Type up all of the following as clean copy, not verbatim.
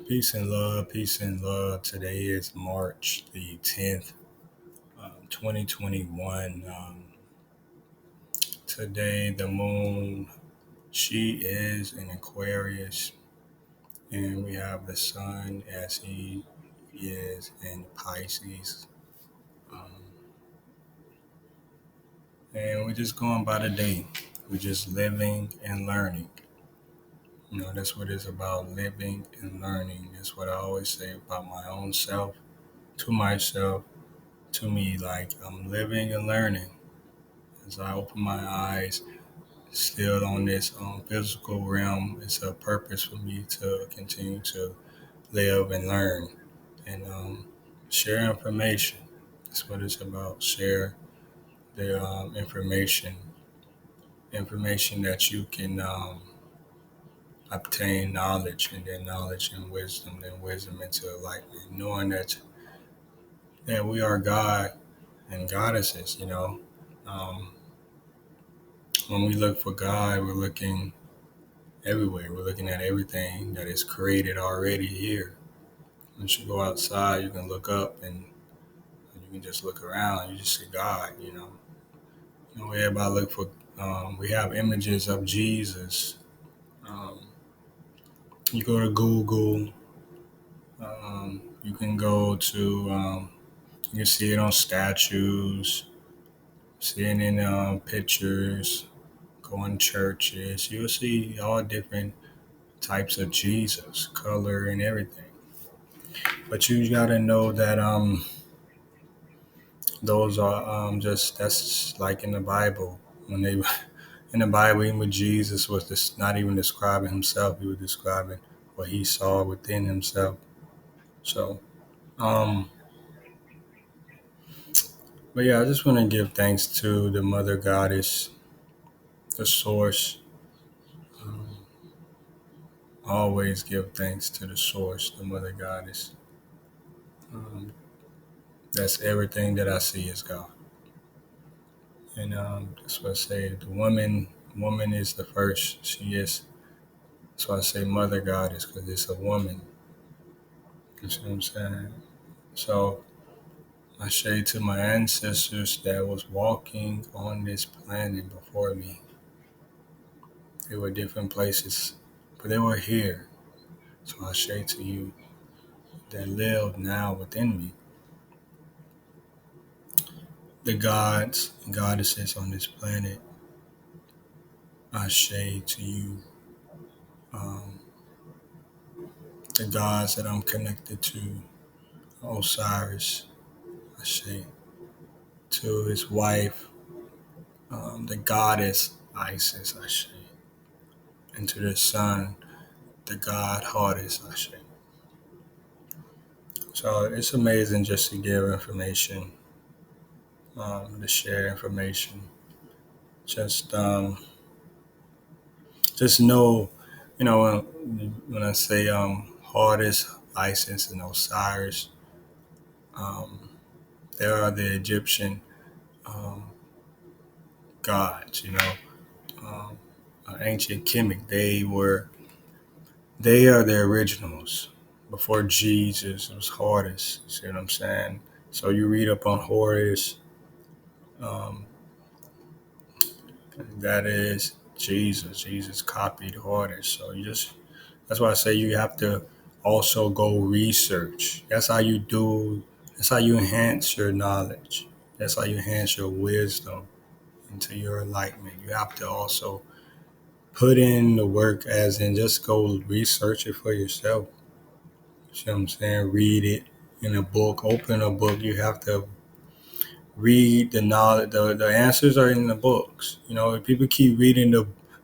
Peace and love, peace and love. Today is March the 10th, 2021. Today, the moon, she is in Aquarius, and we have the sun as he is in Pisces. Um, and we're just going by the day. We're just living and learning. That's what it's about, living and learning. That's what I always say about my own self, to myself, to me. Like, I'm living and learning as I open my eyes, still on this physical realm. It's a purpose for me to continue to live and learn and share information. That's what it's about. Share the information that you can obtain knowledge, and then knowledge and wisdom, then wisdom into enlightenment. Knowing that we are God and goddesses. Um, when we look for God, we're looking everywhere. We're looking at everything that is created already here. Once you go outside, you can look up and you can just look around. You just see God. Everybody look for. We have images of Jesus. Um, you go to Google. You can go to. You can see it on statues. See it in pictures. Go in churches. You'll see all different types of Jesus, color and everything. But you gotta know that those are just that's like in the Bible when they in the Bible, even with Jesus was this not even describing himself, he was describing what he saw within himself. So, um, but yeah, I just want to give thanks to the Mother Goddess, the Source. Um, always give thanks to the Source, the Mother Goddess. Um, that's everything that I see is God. And that's what I say. The woman is the first. She is. So I say Mother Goddess because it's a woman. You see what I'm saying? So I say to my ancestors that was walking on this planet before me. They were different places, but they were here. So I say to you that live now within me. The gods and goddesses on this planet, I say to you, um, the gods that I'm connected to, Osiris, I say to his wife, the goddess Isis, I say, and to the son, the god Horus, I say. So it's amazing just to give information, to share information. Just, just know, when I say Horus, Isis, and Osiris, um, there are the Egyptian um, gods. Um, ancient Kemet. They are the originals. Before Jesus, it was Horus. You see what I'm saying? So you read up on Horus, um, that is Jesus. Jesus copied Horus. So that's why I say you have to also go research. That's how you enhance your knowledge. That's how you enhance your wisdom into your enlightenment. You have to also put in the work, as in just go research it for yourself. See what I'm saying? Read it in a book, open a book. You have to read the knowledge. The answers are in the books. If people keep reading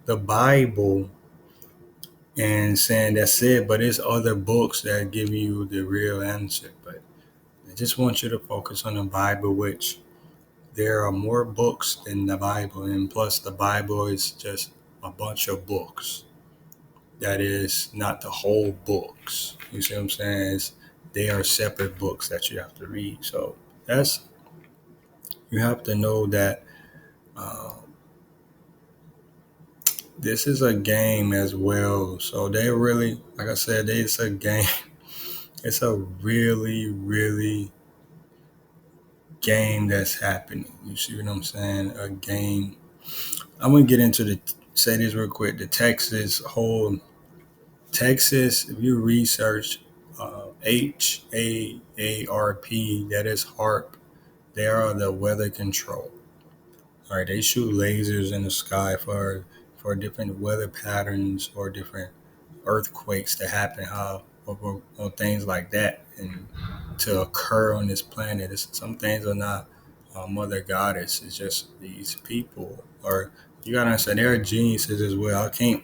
the Bible and saying that's it, but it's other books that give you the real answer. But I just want you to focus on the Bible, which there are more books than the Bible, and plus the Bible is just a bunch of books. That is not the whole books. You see what I'm saying? They are separate books that you have to read. So that's you have to know that uh, this is a game as well. So they really, like I said, it's a game. It's a really, really game that's happening. You see what I'm saying? A game. I'm gonna get into the say this real quick. The Texas. If you research HAARP, that is HARP. They are the weather control. All right, they shoot lasers in the sky for different weather patterns or different earthquakes to happen, or things like that, and to occur on this planet. Some things are not Mother Goddess. It's just these people, or you gotta understand, they're geniuses as well. I can't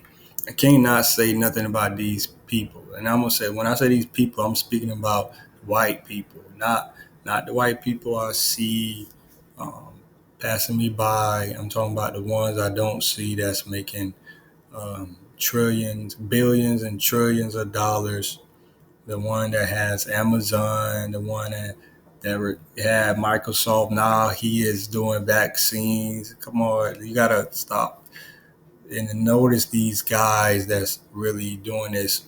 not say nothing about these people. And I'm gonna say, when I say these people, I'm speaking about white people, not the white people I see um, passing me by. I'm talking about the ones I don't see that's making trillions, billions, and trillions of dollars. The one that has Amazon, the one that had Microsoft. Now he is doing vaccines. Come on, you gotta stop and notice these guys that's really doing this.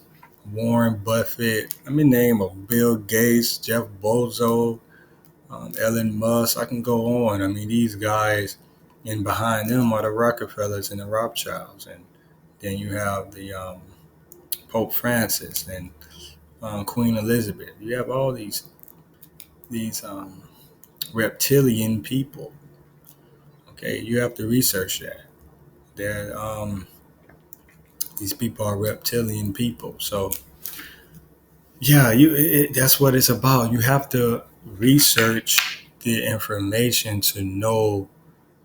Warren Buffett. I mean, name of Bill Gates, Jeff Bezos, Elon Musk. I can go on. I mean, these guys, and behind them are the Rockefellers and the Rothschilds, and then you have the Pope Francis and Queen Elizabeth. You have all these reptilian people. Okay, you have to research that. They're, these people are reptilian people. So yeah, that's what it's about. You have to research the information to know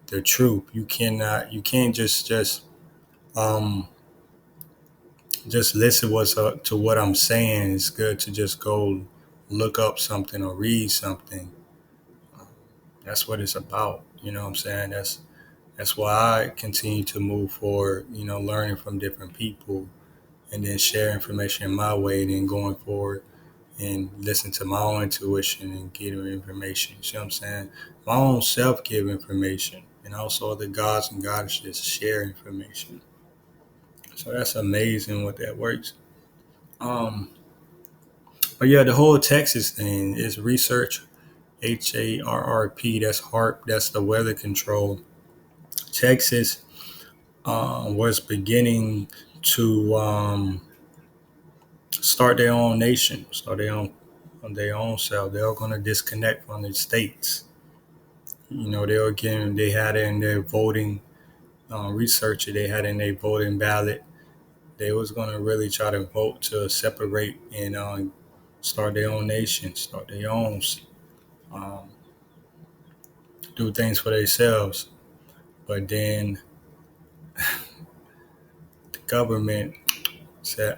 the truth. You can't um just listen to what I'm saying. It's good to just go look up something or read something. That's what it's about. You know what I'm saying? That's why I continue to move forward, learning from different people and then share information in my way and then going forward and listen to my own intuition and get information. You see what I'm saying? My own self give information and also other gods and goddesses share information. So that's amazing what that works. Um, but yeah, the whole Texas thing is research. HARRP, that's HARP, that's the weather control. Texas was beginning to start their own nation, start their own on their own self. They're going to disconnect from the states. They had in their voting research. They had in their voting ballot. They was going to really try to vote to separate and start their own nation, start their own, um, do things for themselves. But then the government said,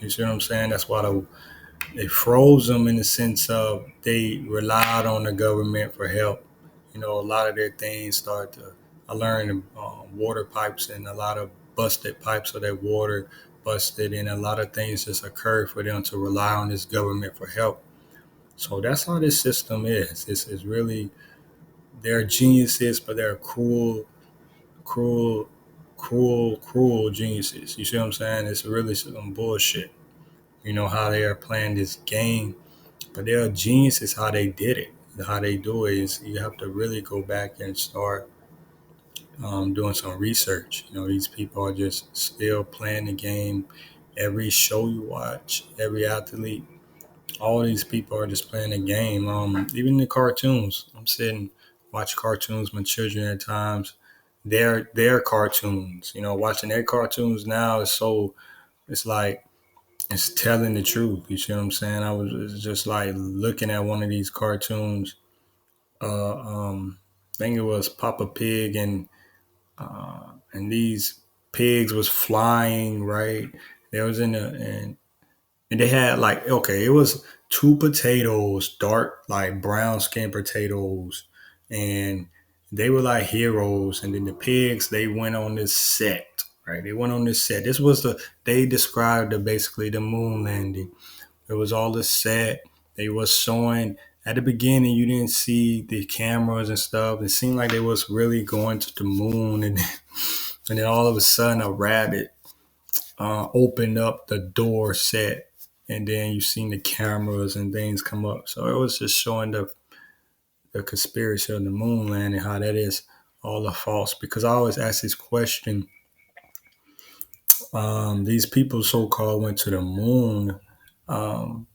You see what I'm saying? That's why they froze them in the sense of they relied on the government for help. A lot of their things started to. I learned water pipes and a lot of busted pipes of their water busted, and a lot of things just occurred for them to rely on this government for help. So that's how this system is. It's really they're geniuses, but they're cruel, cruel geniuses. You see what I'm saying? It's really some bullshit. You know how they are playing this game, but they're geniuses how they did it. How they do it is you have to really go back and start doing some research. These people are just still playing the game. Every show you watch, every athlete, all these people are just playing the game. Even the cartoons. I'm sitting watch cartoons with my children at times. Their cartoons. Watching their cartoons now is so. It's like it's telling the truth. You see what I'm saying? It's just like looking at one of these cartoons. I think it was Papa Pig and these pigs was flying right. There was and they had like okay, it was two potatoes, dark like brown skin potatoes, and they were like heroes. And then the pigs they went on this set, right? They went on this set. This was they described basically the moon landing. It was all the set. They was showing at the beginning. You didn't see the cameras and stuff. It seemed like they was really going to the moon, and then all of a sudden a rabbit opened up the door set, and then you've seen the cameras and things come up. So it was just showing the conspiracy of the moon landing, how that is all a false. Because I always ask this question: these people so called went to the moon. Um,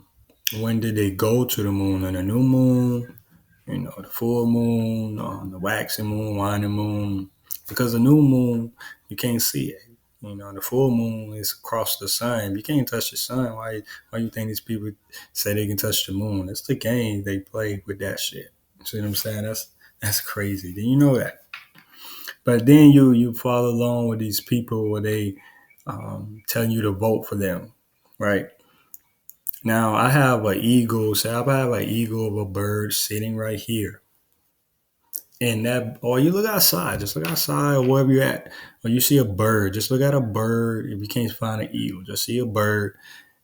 when did they go to the moon? On a new moon, the full moon, the waxing moon, waning moon. Because the new moon, you can't see it. The full moon is across the sun. If you can't touch the sun, why you think these people say they can touch the moon? That's the game they play with that shit. See what I'm saying? That's crazy. Then you know that. But then you follow along with these people where they telling you to vote for them, right? Now I have an eagle. Say I have an eagle of a bird sitting right here. And that, or you look outside, just look outside or wherever you're at, or you see a bird, just look at a bird. If you can't find an eagle, just see a bird.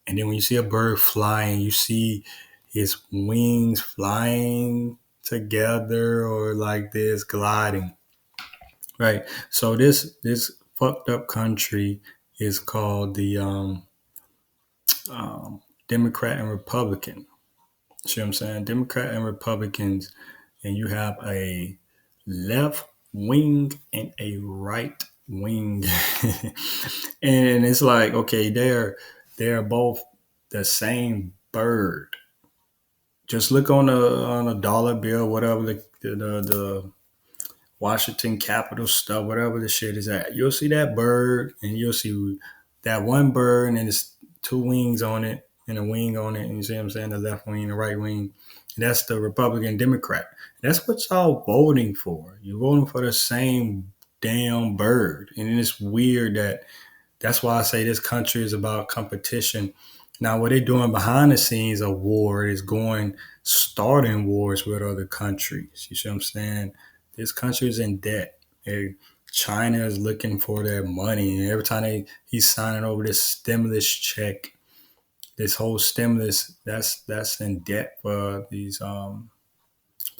And then when you see a bird flying, you see his wings flying together or like this gliding, right? So this fucked up country is called the Democrat and Republican. See what I'm saying? Democrat and Republicans, and you have a left wing and a right wing. And it's like, okay, they're both the same bird. Just look on a dollar bill, whatever the Washington Capitol stuff, whatever the shit is at. You'll see that bird, and you'll see that one bird, and it's two wings on it, and a wing on it. And you see what I'm saying? The left wing, the right wing. And that's the Republican Democrat. That's what y'all voting for. You're voting for the same damn bird. And it's weird that's why I say this country is about competition. Now, what they're doing behind the scenes of war is starting wars with other countries. You see what I'm saying? This country is in debt. China is looking for their money. And every time he's signing over this stimulus check, this whole stimulus, that's in debt for these for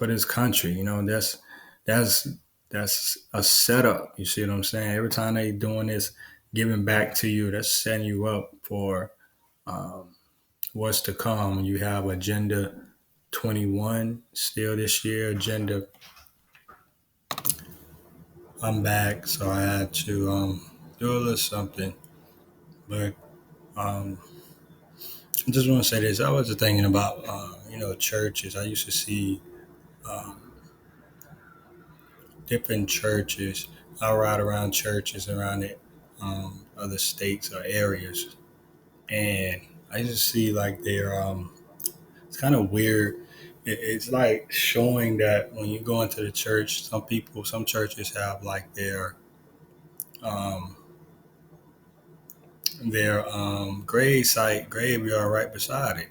this country. That's that's a setup. You see what I'm saying? Every time they doing this, giving back to you, that's setting you up for what's to come. You have Agenda 21 still this year. I'm back, so I had to do a little something. But um, I just want to say this. I was just thinking about, churches. I used to see um, different churches. I ride around churches around the other states or areas, and I just see like it's kind of weird. It's like showing that when you go into the church, some churches have like um, their graveyard right beside it.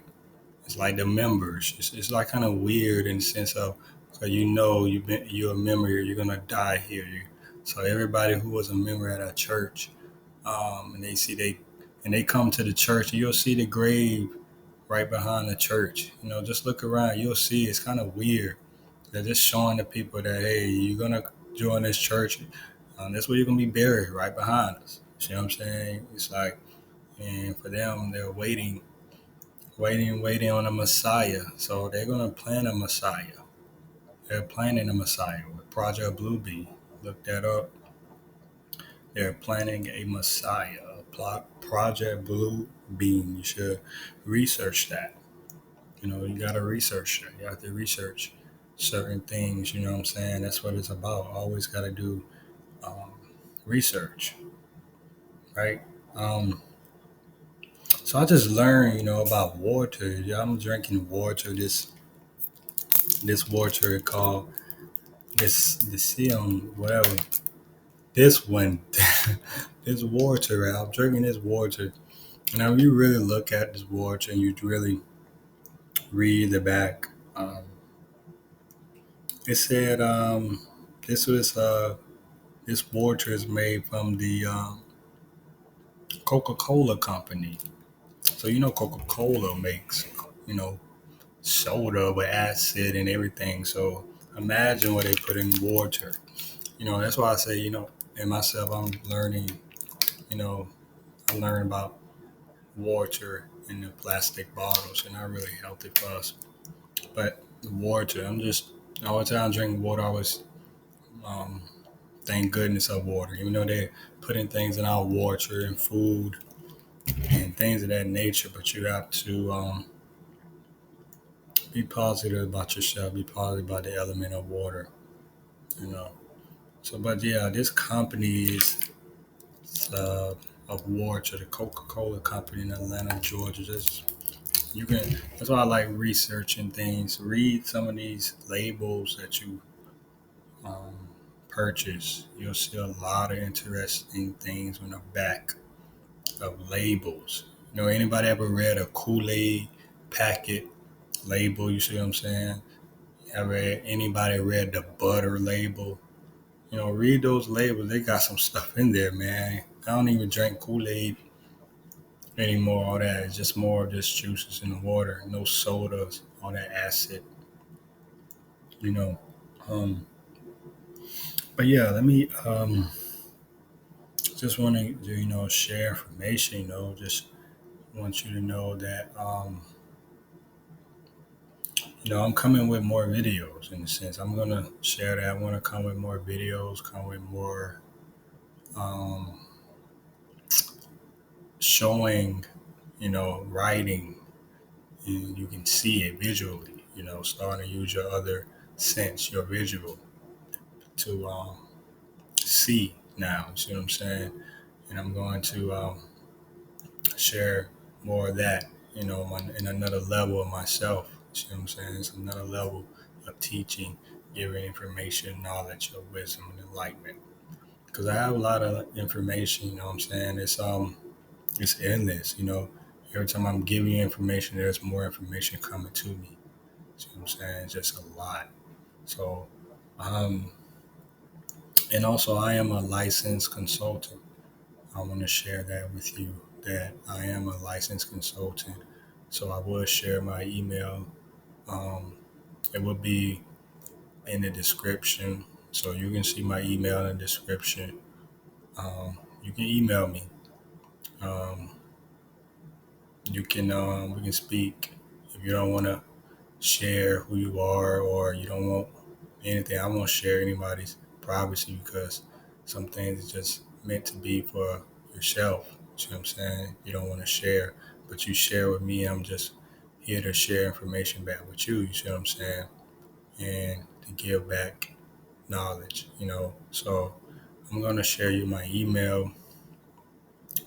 It's like the members. It's like kind of weird in the sense of, so you're a member here, you're gonna die here. So everybody who was a member at a church, and they come to the church, and you'll see the grave right behind the church. Just look around, you'll see it's kind of weird. They're just showing the people that, hey, you're gonna join this church. That's where you're gonna be buried, right behind us. See what I'm saying? It's like, and for them, they're waiting on a Messiah. So they're gonna plan a Messiah. They're planning a Messiah with Project Bluebeam. Look that up. They're planning a Messiah. Project Blue Beam. You should research that. You gotta research that. You have to research certain things. You know what I'm saying? That's what it's about. Always gotta do um, research, right? Um, so I just learned, about water. Yeah, I'm drinking water. This water called this whatever. This one, this water. I'm drinking this water. Now, if you really look at this water and you really read the back, it said this was this water is made from the Coca-Cola company. So Coca-Cola makes you know soda with acid and everything. So imagine what they put in water. That's why I say, in myself, I'm learning, you know, I learn about water in the plastic bottles. They're not really healthy for us. But water, I'm just all the time drinking water. I always um, thank goodness of water, even though they're putting things in our water and food and things of that nature. But you have to be positive about yourself. Be positive about the element of water. You know. So, but yeah, this company is uh, of water, the Coca-Cola company in Atlanta, Georgia. Just you can. That's why I like researching things. Read some of these labels that you um, purchase. You'll see a lot of interesting things on the back of labels. Anybody ever read a Kool-Aid packet label? You see what I'm saying? Ever anybody read the butter label? Read those labels. They got some stuff in there, man. I don't even drink Kool-Aid anymore. All that. It's just more of just juices in the water. No sodas. All that acid. You know. Um, but yeah, let me just want to share information. Just want you to know that I'm coming with more videos in a sense. I'm gonna share that. I want to come with more videos. Come with more um, showing. Writing and you can see it visually, starting to use your other sense, your visual, to see now. You see what I'm saying? And I'm going to share more of that, in another level of myself. You see what I'm saying? It's another level of teaching, giving information, knowledge, of wisdom, and enlightenment. Because I have a lot of information, you know what I'm saying? It's endless, Every time I'm giving you information, there's more information coming to me. See what I'm saying? It's just a lot. So, um, and also I am a licensed consultant. I want to share that with you that I am a licensed consultant. So I will share my email. Um, it will be in the description. So you can see my email in the description. You can email me. Um, we can speak. If you don't want to share who you are or you don't want anything. I won't share anybody's privacy because some things is just meant to be for yourself. You know what I'm saying? You don't want to share, but you share with me. I'm just here to share information back with you. You see what I'm saying? And to give back knowledge, So I'm going to share you my email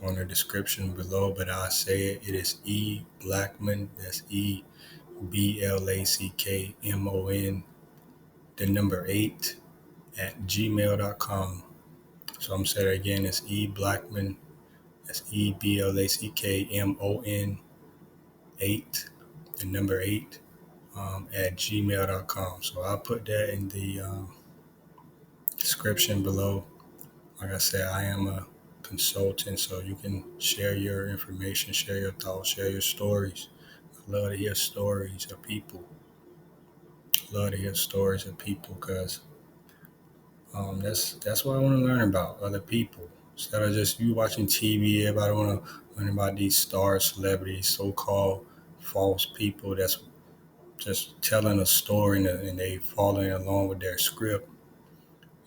on the description below, but I'll say it. It is E Blackmon. That's EBlackmon, the number 8 at gmail.com. So I'm saying it again, it's E Blackmon, that's EBlackmon 8, the number 8, at gmail.com. So I'll put that in the description below. Like I said, I am a consultant, so you can share your information, share your thoughts, share your stories. I love to hear stories of people. Love to hear stories of people because that's what I want to learn about other people instead of just you watching TV. Everybody want to learn about these star celebrities, so-called false people that's just telling a story and they following along with their script.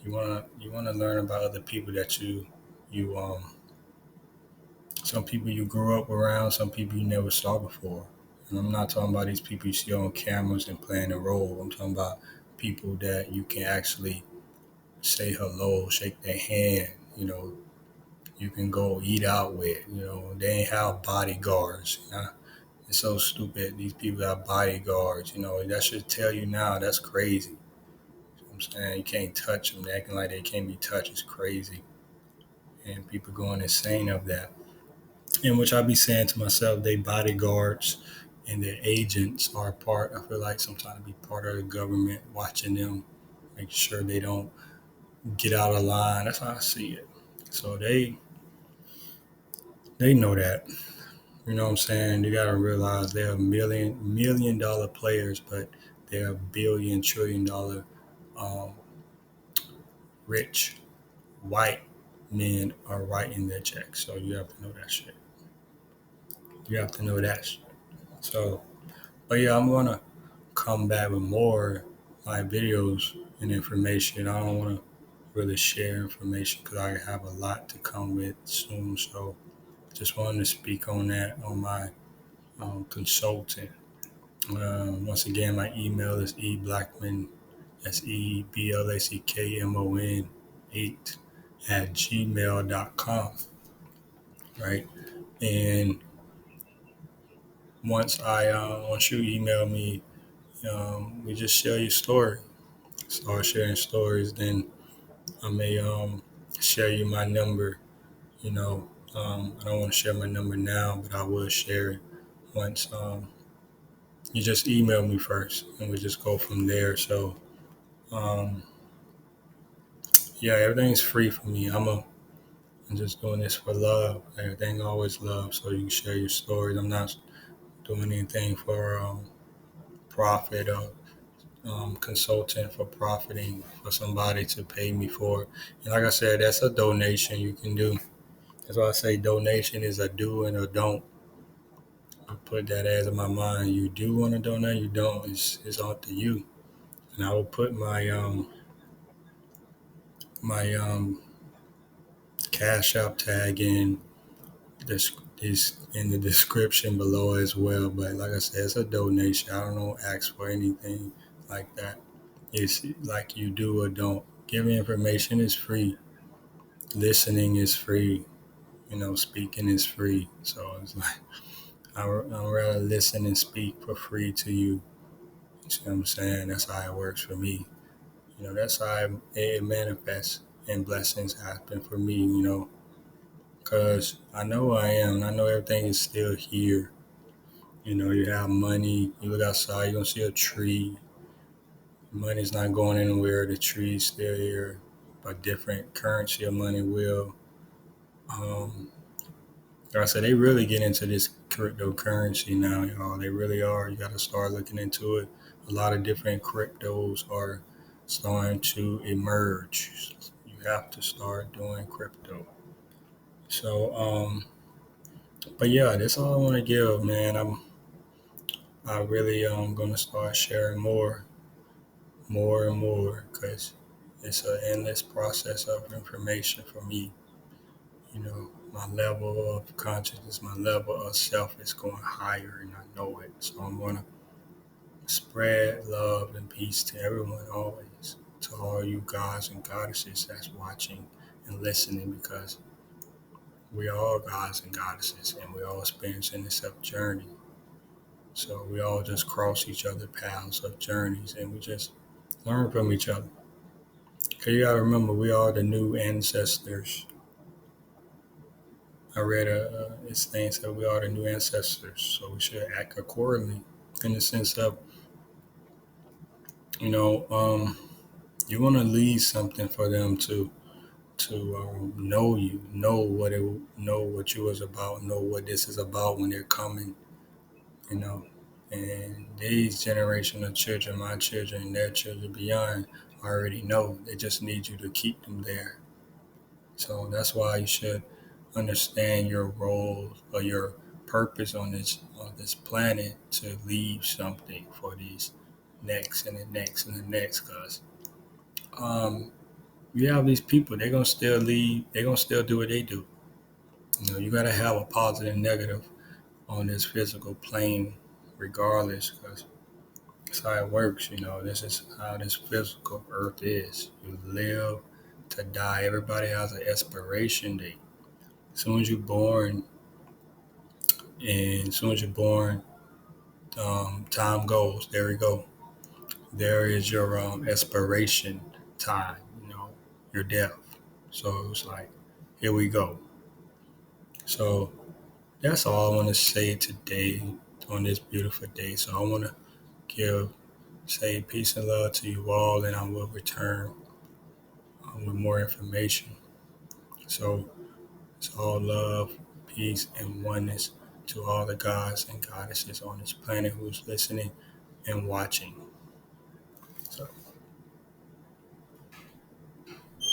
You wanna learn about other people that you some people you grew up around, some people you never saw before. And I'm not talking about these people you see on cameras and playing a role. I'm talking about people that you can actually say hello, shake their hand, you can go eat out with, they ain't have bodyguards. It's so stupid. These people have bodyguards, that should tell you now that's crazy. I'm saying you can't touch them. They're acting like they can't be touched is crazy. And people going insane of that. And which I be saying to myself, they bodyguards and their agents are part, I feel like sometimes be part of the government watching them, making sure they don't get out of line. That's how I see it. So they know that. You know what I'm saying? You gotta realize they're million dollar players, but they're billion trillion dollar um, rich white men are writing their checks. So you have to know that shit. You have to know that. So, but yeah, I'm gonna come back with more like videos and information. I don't want to really share information because I have a lot to come with soon. So, just wanted to speak on that on my consulting. Once again, my email is eblackman, that's EBLACKMON 8 at gmail.com, right? And once you email me, we just share your story. Start sharing stories, then I may share you my number. You know, I don't want to share my number now, but I will share it once you just email me first, and we just go from there. So, um, yeah, everything's free for me. I'm just doing this for love. Everything always love, so you can share your stories. I'm not doing anything for profit or consultant for profiting for somebody to pay me for. And like I said, that's a donation you can do. That's why I say donation is a do and a don't. I put that as in my mind. You do want to donate, you don't. It's up to you. And I will put my cash app tag in this is in the description below as well. But like I said, it's a donation. I don't ask for anything like that. It's like you do or don't. Giving information is free. Listening is free. Speaking is free. So it's like I'd rather listen and speak for free to you. You see what I'm saying? That's how it works for me. That's how it manifests and blessings happen for me, because I know I am. And I know everything is still here. You have money. You look outside, you're going to see a tree. Money's not going anywhere. The tree's still here. But different currency of money will. Um, like I said, they really get into this cryptocurrency now, y'all. They really are. You got to start looking into it. A lot of different cryptos are starting to emerge. You have to start doing crypto. So, but yeah, that's all I want to give, man. I really gonna start sharing more and more, because it's an endless process of information for me. My level of consciousness, my level of self is going higher, and I know it. So I'm gonna spread love and peace to everyone always, to all you gods and goddesses that's watching and listening, because we are all gods and goddesses, and we all experiencing this up journey. So we all just cross each other paths of journeys, and we just learn from each other. Cause you gotta remember, we are the new ancestors. I read this thing said we are the new ancestors, so we should act accordingly. In the sense of, you know, um, you want to leave something for them to know you, know what you was about, know what this is about when they're coming. You know, and these generation of children, my children, their children beyond, already know. They just need you to keep them there. So that's why you should understand your role or your purpose on this planet, to leave something for these next and the next and the next. Because um, you have these people, they're gonna still leave. They're gonna still do what they do. You gotta have a positive and negative on this physical plane, regardless, because that's how it works. This is how this physical earth is. You live to die. Everybody has an expiration date. As soon as you're born, and as soon as you're born, time goes. There we go. There is your expiration time. Your death. So it's like, here we go. So that's all I want to say today on this beautiful day. So I want to say peace and love to you all, and I will return with more information. So it's all love, peace, and oneness to all the gods and goddesses on this planet who's listening and watching.